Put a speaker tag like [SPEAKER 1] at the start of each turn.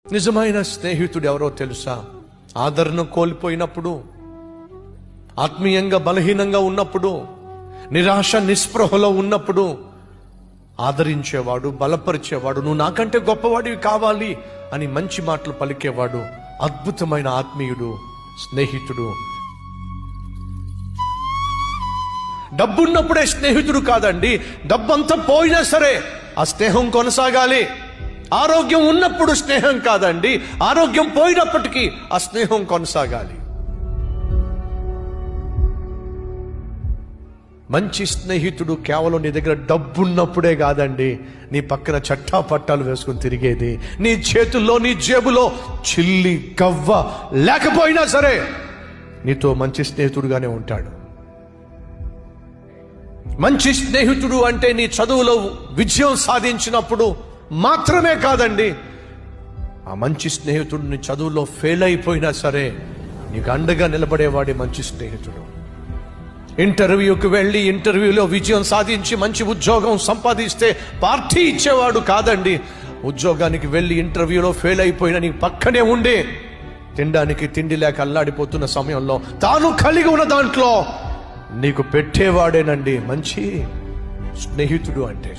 [SPEAKER 1] నిజమైన స్నేహితుడు ఎవరో తెలుసా? ఆదరణ కోల్పోయినప్పుడు, ఆత్మీయంగా బలహీనంగా ఉన్నప్పుడు, నిరాశ నిస్పృహలో ఉన్నప్పుడు ఆదరించేవాడు, బలపరిచేవాడు, నువ్వు నాకంటే గొప్పవాడివి కావాలి అని మంచి మాటలు పలికేవాడు అద్భుతమైన ఆత్మీయుడు, స్నేహితుడు. డబ్బున్నప్పుడే స్నేహితుడు కాదండి, డబ్బంతా పోయినా సరే ఆ స్నేహం కొనసాగాలి. ఆరోగ్యం ఉన్నప్పుడు స్నేహం కాదండి, ఆరోగ్యం పోయినప్పటికీ ఆ స్నేహం కొనసాగాలి. మంచి స్నేహితుడు కేవలం నీ దగ్గర డబ్బున్నప్పుడే కాదండి, నీ పక్కన చట్టా పట్టాలు వేసుకుని తిరిగేది, నీ చేతుల్లో నీ జేబులో చిల్లి గవ్వ లేకపోయినా సరే నీతో మంచి స్నేహితుడుగానే ఉంటాడు. మంచి స్నేహితుడు అంటే నీ చదువులో విజయం సాధించినప్పుడు మాత్రమే కాదండి, ఆ మంచి స్నేహితుడు నీ చదువులో ఫెయిల్ అయిపోయినా సరే నీకు అండగా నిలబడేవాడి మంచి స్నేహితుడు. ఇంటర్వ్యూకి వెళ్ళి ఇంటర్వ్యూలో విజయం సాధించి మంచి ఉద్యోగం సంపాదిస్తే పార్టీ ఇచ్చేవాడు కాదండి, ఉద్యోగానికి వెళ్ళి ఇంటర్వ్యూలో ఫెయిల్ అయిపోయినా నీకు పక్కనే ఉండే, తినడానికి తిండి లేక అల్లాడిపోతున్న సమయంలో తాను కలిగి ఉన్న దాంట్లో నీకు పెట్టేవాడేనండి మంచి స్నేహితుడు అంటే.